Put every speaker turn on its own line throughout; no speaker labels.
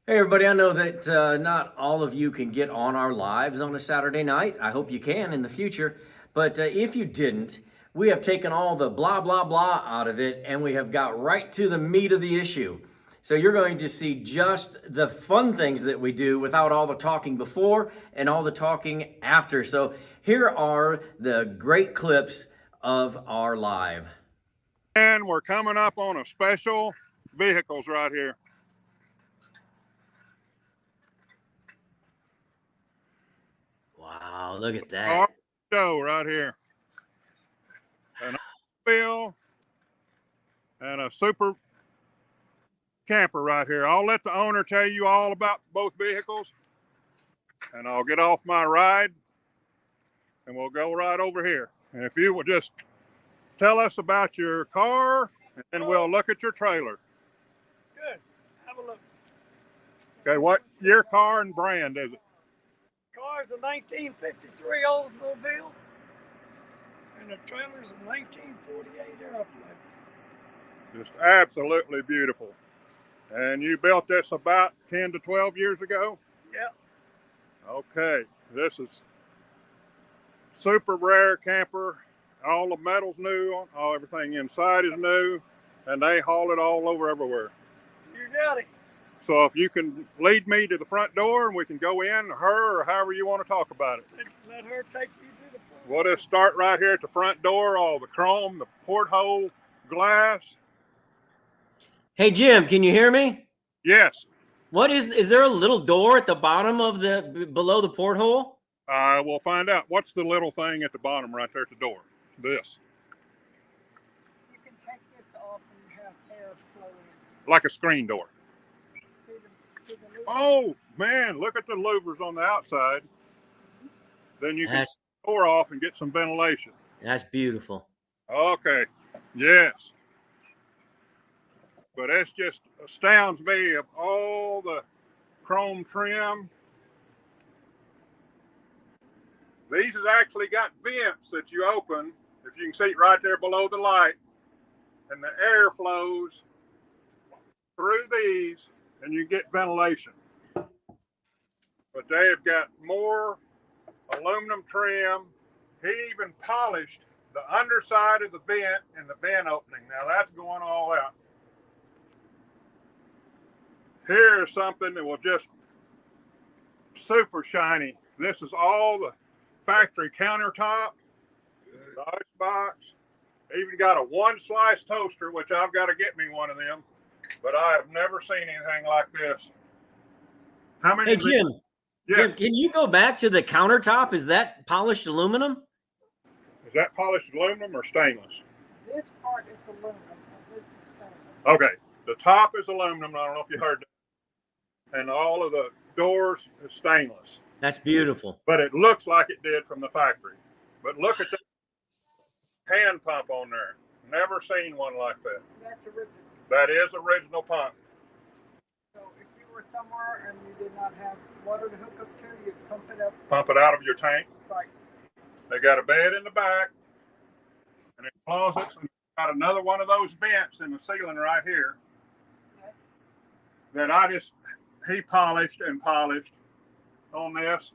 Hey, everybody, I know that not all of you can get on our lives on a Saturday night. I hope you can in the future. But if you didn't, we have taken all the blah, blah, blah out of it and we have got right to the meat of the issue. So you're going to see just the fun things that we do without all the talking before and all the talking after. So here are the great clips of our live.
And we're coming up on a special vehicles right here.
Wow, look at that.
Our show right here. An automobile and a super camper right here. I'll let the owner tell you all about both vehicles, and I'll get off my ride and we'll go right over here. And if you will just tell us about your car, and then we'll look at your trailer.
Good. Have a look.
Okay, what your car and brand is it?
Car's a 1953 Oldsmobile, and the trailer's a 1948 Airflow.
Just absolutely beautiful. And you built this about 10 to 12 years ago?
Yep.
Okay, this is super rare camper. All the metal's new, all everything inside is new, and they haul it all over everywhere.
You got it.
So if you can lead me to the front door and we can go in, her, or however you want to talk about it.
Let her take you to the front.
We'll just start right here at the front door, all the chrome, the porthole glass.
Hey, Jim, can you hear me?
Yes.
What is there a little door at the bottom of below the porthole?
We'll find out. What's the little thing at the bottom right there at the door? This.
You can take this off and have air flow in.
Like a screen door.
See the
Oh, man, look at the louvers on the outside. Then you can take the door off and get some ventilation.
That's beautiful.
Okay, yes. But it just astounds me of all the chrome trim. These has actually got vents that you open, if you can see it right there below the light, and the air flows through these and you get ventilation. But they have got more aluminum trim. He even polished the underside of the vent and the vent opening. Now that's going all out. Here's something that will just super shiny. This is all the factory countertop, the icebox. Even got a one slice toaster, which I've got to get me one of them, but I have never seen anything like this. How many?
Hey, Jim.
Yes.
Jim, can you go back to the countertop? Is that polished aluminum?
Is that polished aluminum or stainless?
This part is aluminum, and this is stainless.
Okay, the top is aluminum. I don't know if you heard that. And all of the doors is stainless.
That's beautiful.
But it looks like it did from the factory. But look at the hand pump on there. Never seen one like that.
That's original.
That is original pump.
So if you were somewhere and you did not have water to hook up to, you'd pump it up.
Pump it out of your tank.
Right.
They got a bed in the back and in closets, and got another one of those vents in the ceiling right here.
Yes.
That he polished and polished on this.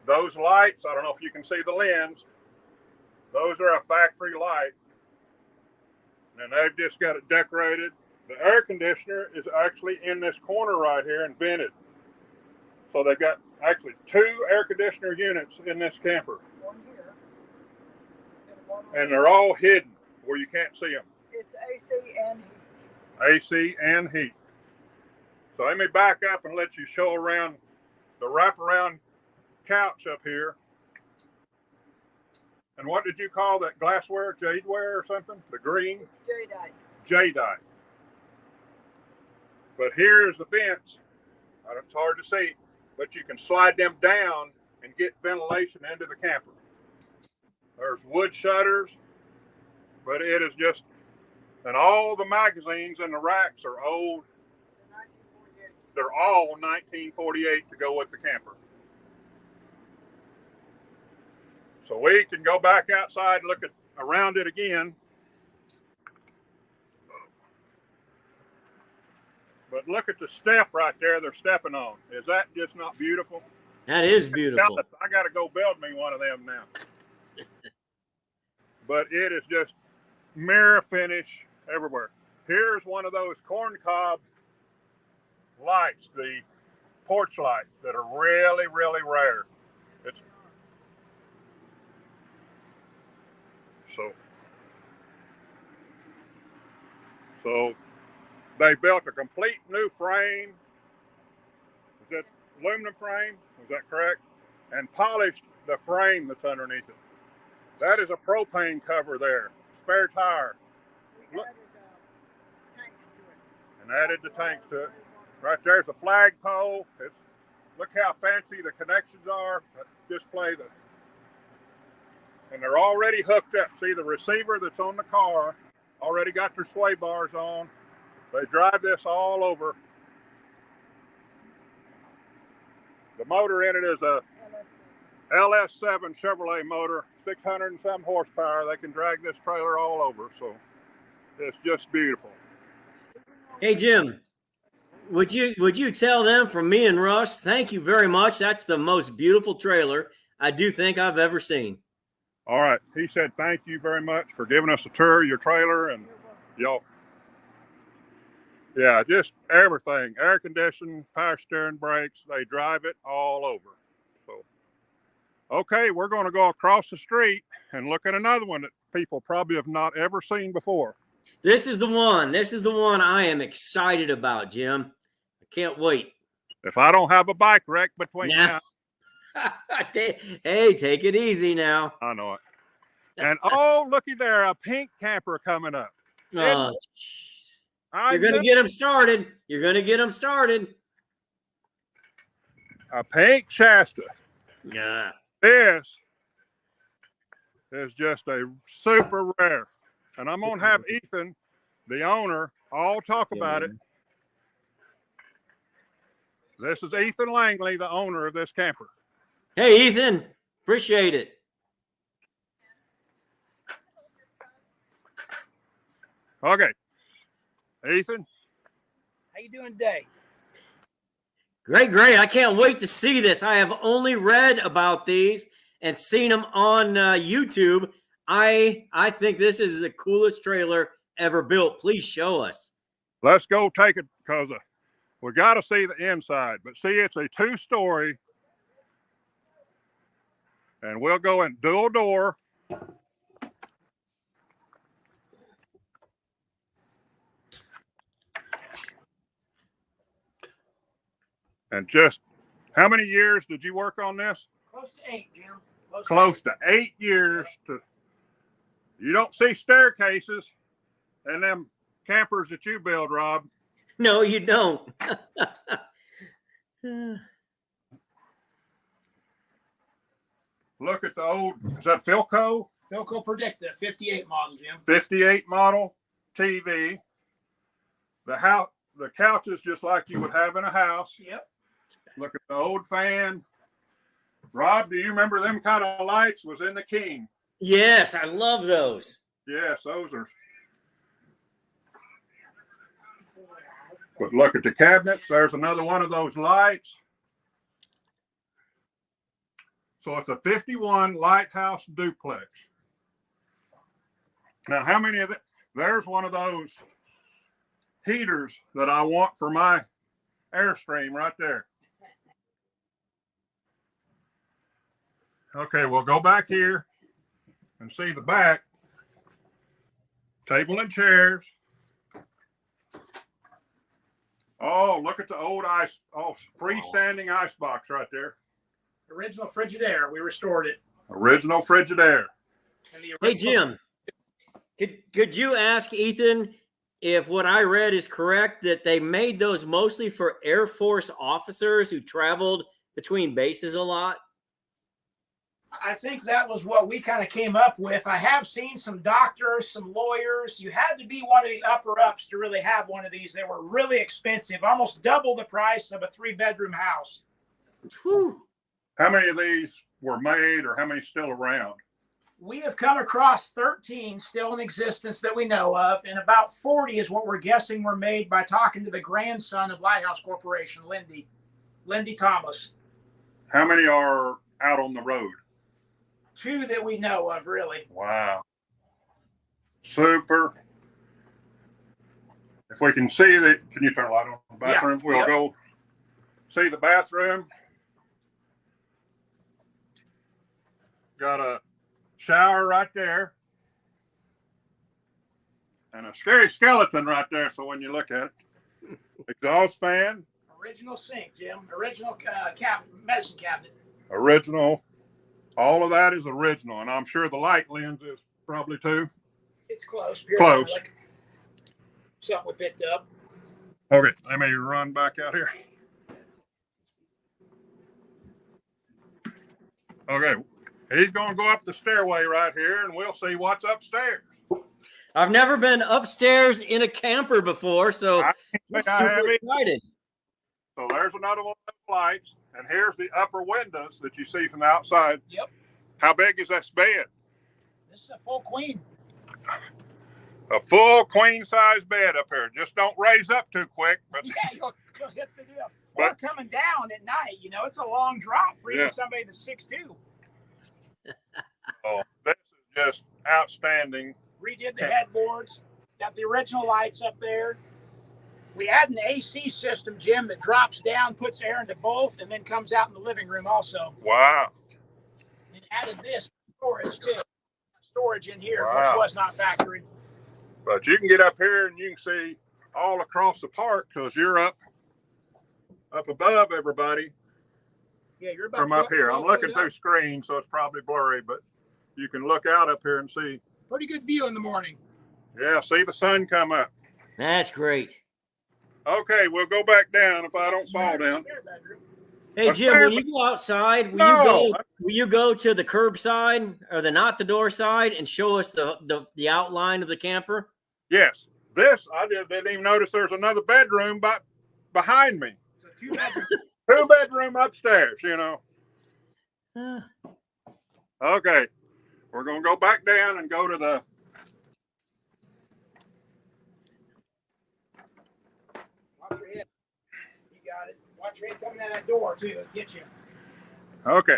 Those lights, I don't know if you can see the lens. Those are a factory light. And they've just got it decorated. The air conditioner is actually in this corner right here and vented. So they've got actually 2 air conditioner units in this camper.
One here.
And they're all hidden where you can't see them.
It's AC and heat.
AC and heat. So let me back up and let you show around the wraparound couch up here. And what did you call that glassware? Jadeware or something? The green?
Jadeite.
Jadeite. But here's the vents. It's hard to see, but you can slide them down and get ventilation into the camper. There's wood shutters, but it is just, and all the magazines in the racks are old. They're all 1948 to go with the camper. So we can go back outside and look around it again. But look at the step right there they're stepping on. Is that just not beautiful?
That is beautiful.
I got to go build me one of them now. But it is just mirror finish everywhere. Here's one of those corncob lights, the porch light, that are really, really rare. It's so they built a complete new frame. Is that aluminum frame? Is that correct? And polished the frame that's underneath it. That is a propane cover there. Spare tire. Look. Added the tanks to it. Right there's a flagpole. Look how fancy the connections are. Display and they're already hooked up. See the receiver that's on the car already got their sway bars on. They drive this all over. The motor in it is a LS7 Chevrolet motor, 600 and some horsepower. They can drag this trailer all over, so it's just beautiful.
Hey, Jim, would you tell them from me and Russ, thank you very much. That's the most beautiful trailer I do think I've ever seen.
All right. He said, thank you very much for giving us a tour of your trailer. And y'all, yeah, just everything, air conditioning, power steering, brakes, they drive it all over. So, okay, we're going to go across the street and look at another one that people probably have not ever seen before.
This is the one. This is the one I am excited about, Jim. I can't wait.
If I don't have a bike wreck between now.
Hey, take it easy now.
I know it. And oh, looky there, a pink camper coming up.
Oh, you're going to get them started. You're going to get them started.
A pink Shasta.
Yeah.
This is just a super rare. And I'm going to have Ethan, the owner, all talk about it. This is Ethan Langley, the owner of this camper.
Hey, Ethan. Appreciate it.
Okay. Ethan.
How you doing today?
Great, great. I can't wait to see this. I have only read about these and seen them on YouTube. I think this is the coolest trailer ever built. Please show us.
Let's go take it because we got to see the inside. But see, it's a 2-story. And we'll go in dual door. And just how many years did you work on this?
Close to 8, Jim.
Close to 8 years. You don't see staircases in them campers that you build, Rob.
No, you don't.
Look at the old, is that Philco?
Philco Predicta, 58 model, Jim.
58 model TV. The couch is just like you would have in a house.
Yep.
Look at the old fan. Rob, do you remember them kind of lights? Was in the King.
Yes, I love those.
Yes, those are. But look at the cabinets. There's another one of those lights. So it's a 51 Lighthouse Duplex. Now, how many of it? There's one of those heaters that I want for my Airstream right there. Okay, we'll go back here and see the back. Table and chairs. Oh, look at the old freestanding ice box right there.
Original Frigidaire. We restored it.
Original Frigidaire.
Hey, Jim, could you ask Ethan if what I read is correct, that they made those mostly for Air Force officers who traveled between bases a lot?
I think that was what we kind of came up with. I have seen some doctors, some lawyers. You had to be one of the upper ups to really have one of these. They were really expensive, almost double the price of a 3-bedroom house.
Whew.
How many of these were made or how many still around?
We have come across 13 still in existence that we know of, and about 40 is what we're guessing were made by talking to the grandson of Lighthouse Corporation, Lindy Thomas.
How many are out on the road?
2 that we know of, really.
Wow. Super. If we can see that, can you turn a light on the bathroom?
Yeah.
We'll go see the bathroom. Got a shower right there. And a scary skeleton right there. So when you look at it, exhaust fan.
Original sink, Jim. Original medicine cabinet.
Original. All of that is original. And I'm sure the light lens is probably too.
It's close.
Close.
Like something we picked up.
Okay, let me run back out here. Okay, he's going to go up the stairway right here, and we'll see what's upstairs.
I've never been upstairs in a camper before, so I'm super excited.
So there's another one of those lights, and here's the upper windows that you see from the outside.
Yep.
How big is this bed?
This is a full queen.
A full queen size bed up here. Just don't raise up too quick. But
yeah, you'll hit the deal. Or coming down at night, you know, it's a long drop for even somebody that's 6'2".
Oh, this is just outstanding.
Redid the headboards. Got the original lights up there. We had an AC system, Jim, that drops down, puts air into both, and then comes out in the living room also.
Wow.
And added this storage too. Storage in here,
wow.
Which was not factory.
But you can get up here and you can see all across the park because you're up above everybody.
Yeah, you're about
from up here. I'm looking through screen, so it's probably blurry, but you can look out up here and see.
Pretty good view in the morning.
Yeah, see the sun come up.
That's great.
Okay, we'll go back down if I don't fall down.
Hey Jim, when you go outside, will you go to the curbside or the not the door side and show us the outline of the camper?
Yes. This I just didn't even notice there's another bedroom behind me.
It's a 2-bedroom.
2-bedroom upstairs, you know. Okay. We're gonna go back down and go to the
watch your head. You got it. Watch your head coming out that door too. It'll get you.
Okay.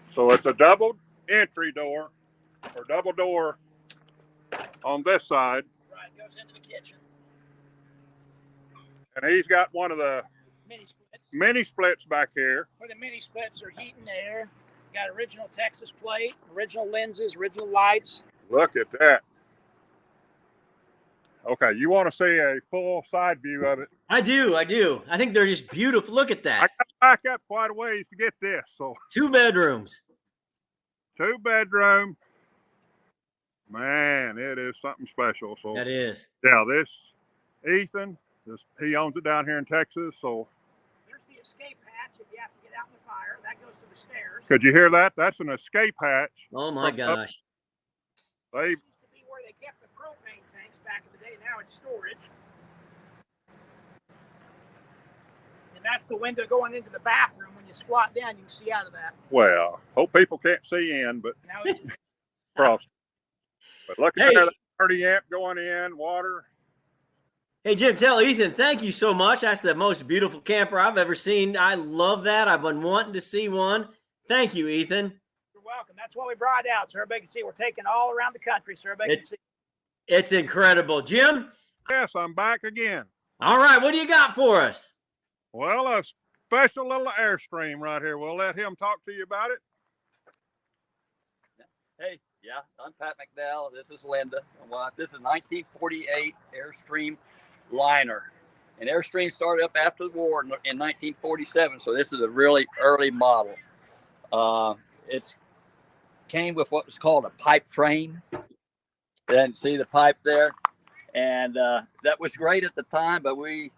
So it's a double entry door or double door on this side.
Right, goes into the kitchen.
And he's got one of the mini splits back here.
Where the mini splits are heat and air. Got original Texas plate, original lenses, original lights.
Look at that. Okay, you want to see a full side view of it?
I do. I think they're just beautiful. Look at that.
I got to back up quite a ways to get this. So
2 bedrooms.
2-bedroom. Man, it is something special. So
that is.
Yeah, this Ethan, he owns it down here in Texas. So
there's the escape hatch if you have to get out in the fire. That goes to the stairs.
Could you hear that? That's an escape hatch.
Oh my gosh.
They
used to be where they kept the propane tanks back in the day. Now it's storage. And that's the window going into the bathroom. When you squat down, you can see out of that.
Well, hope people can't see in, but
now it's
cross. But look at that 30 amp going in, water.
Hey, Jim, tell Ethan, thank you so much. That's the most beautiful camper I've ever seen. I love that. I've been wanting to see one. Thank you, Ethan.
You're welcome. That's what we brought out, so everybody can see. We're taking all around the country, so everybody can see.
It's incredible. Jim?
Yes, I'm back again.
All right, what do you got for us?
Well, a special little Airstream right here. We'll let him talk to you about it.
Hey, yeah, I'm Pat McDowell. This is Linda, my wife. This is a 1948 Airstream liner. And Airstream started up after the war in 1947, so this is a really early model. It came with what was called a pipe frame. And see the pipe there? And that was great at the time, but we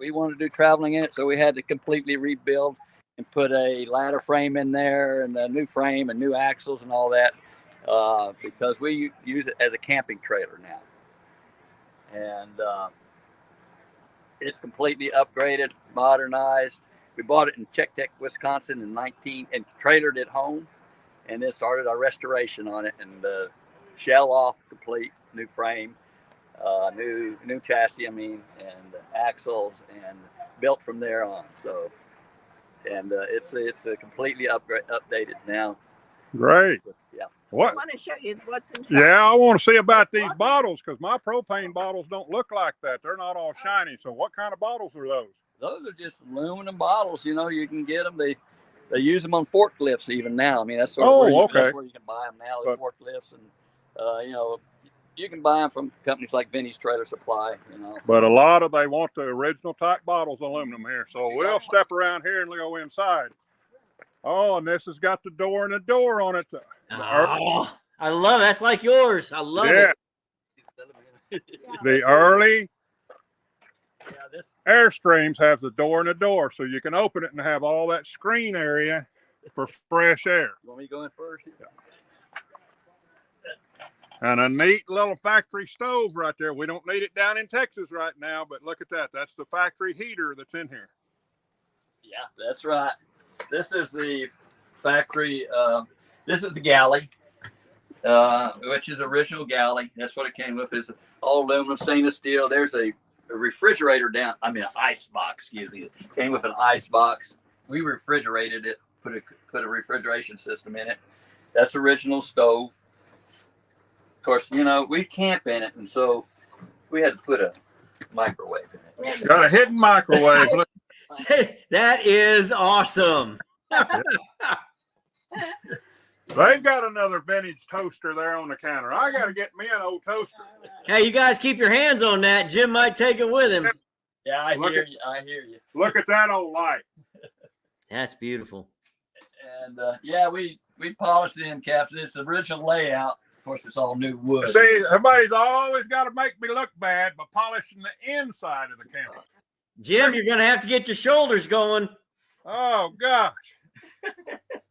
wanted to do traveling in it, so we had to completely rebuild and put a ladder frame in there and a new frame and new axles and all that because we use it as a camping trailer now. And it's completely upgraded, modernized. We bought it in Czech Tech, Wisconsin and trailered it home, and then started our restoration on it, and shell off, complete, new frame, new chassis, and axles, and built from there on. So, and it's completely updated now.
Great.
Yeah.
What?
I want to show you what's inside.
Yeah, I want to see about these bottles, because my propane bottles don't look like that. They're not all shiny. So what kind of bottles are those?
Those are just aluminum bottles. You can get them. They use them on forklifts even now. I mean, that's sort of that's where you can buy them now. There's forklifts, and you can buy them from companies like Vinny's Trailer Supply.
But a lot of they want the original type bottles, aluminum here. So we'll step around here and go inside. Oh, and this has got the door and a door on it.
Oh, I love it. That's like yours. I love it.
The early Airstreams have the door and a door, so you can open it and have all that screen area for fresh air.
You want me to go in first?
Yeah. And a neat little factory stove right there. We don't need it down in Texas right now, but look at that. That's the factory heater that's in here.
Yeah, that's right. This is the factory. This is the galley, which is original galley. That's what it came with. Is all aluminum, stainless steel. There's a refrigerator down. An ice box. Excuse me. It came with an ice box. We refrigerated it. Put a refrigeration system in it. That's original stove. Of course, we camp in it, and so we had to put a microwave in it.
Got a hidden microwave. Look.
That is awesome.
They've got another vintage toaster there on the counter. I got to get me an old toaster.
Hey, you guys keep your hands on that. Jim might take it with him.
Yeah, I hear you.
Look at that old light.
That's beautiful.
And we polished the end caps. It's the original layout. Of course, it's all new wood.
See, everybody's always got to make me look bad by polishing the inside of the camera.
Jim, you're going to have to get your shoulders going.
Oh, gosh.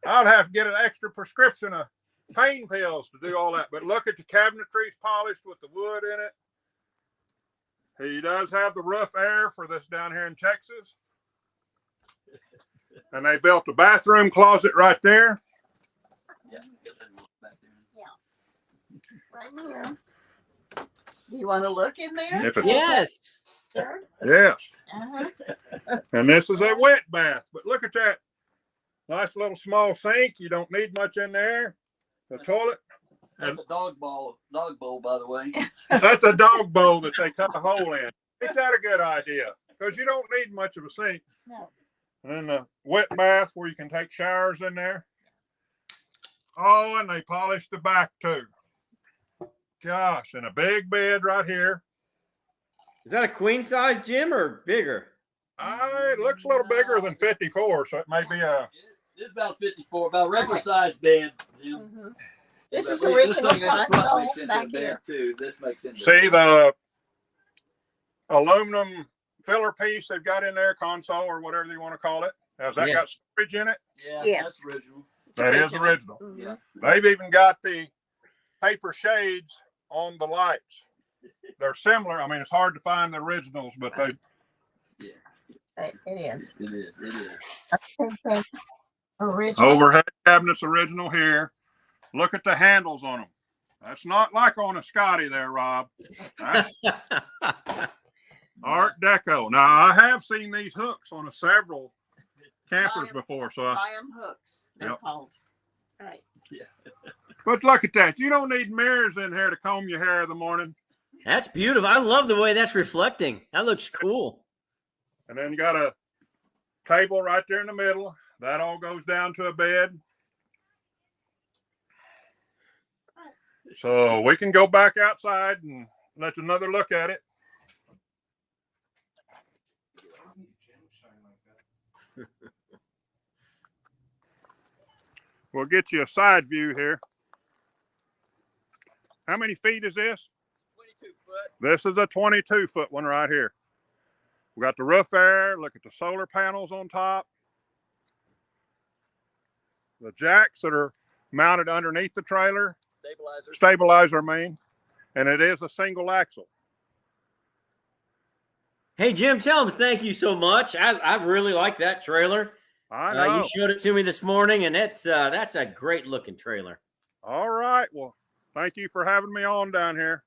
I'd have to get an extra prescription of pain pills to do all that. But look at the cabinetry's polished with the wood in it. He does have the roof air for this down here in Texas. And they built a bathroom closet right there.
Yeah. Right here. Do you want to look in there?
Yes.
Sure.
Yes.
Uh-huh.
And this is a wet bath. But look at that. Nice little small sink. You don't need much in there. The toilet.
That's a dog bowl, by the way.
That's a dog bowl that they cut a hole in. Ain't that a good idea? Because you don't need much of a sink.
No.
And then the wet bath where you can take showers in there. Oh, and they polished the back too. Gosh, and a big bed right here.
Is that a queen size, Jim, or bigger?
It looks a little bigger than 54, so it may be a...
It's about 54, about a regular size bed. Jim.
Mm-hmm. This is
This
original
thing in the front
console
makes into
back
a bed
here.
too. This makes into
See the aluminum filler piece they've got in there, console or whatever you want to call it. Has that got storage in it?
Yeah,
Yes.
that's original.
That is original.
Mhm.
Yeah.
They've even got the paper shades on the lights. They're similar. I mean, it's hard to find the originals, but they...
It is.
It is.
Original.
Overhead cabinets original here. Look at the handles on them. That's not like on a Scotty there, Rob. That's Art Deco. Now, I have seen these hooks on several campers before. So,
Lion hooks, they're
Yep.
called. Right.
but look at that. You don't need mirrors in here to comb your hair in the morning.
That's beautiful. I love the way that's reflecting. That looks cool.
And then you got a table right there in the middle. That all goes down to a bed. So we can go back outside and let another look at it. We'll get you a side view here. How many feet is this?
22 foot.
This is a 22-foot one right here. We got the roof air. Look at the solar panels on top. The jacks that are mounted underneath the trailer. Stabilizer, I mean. And it is a single axle.
Hey, Jim, tell him thank you so much. I really like that trailer.
I know.
You showed it to me this morning, and that's a great looking trailer.
All right. Well, thank you for having me on down here.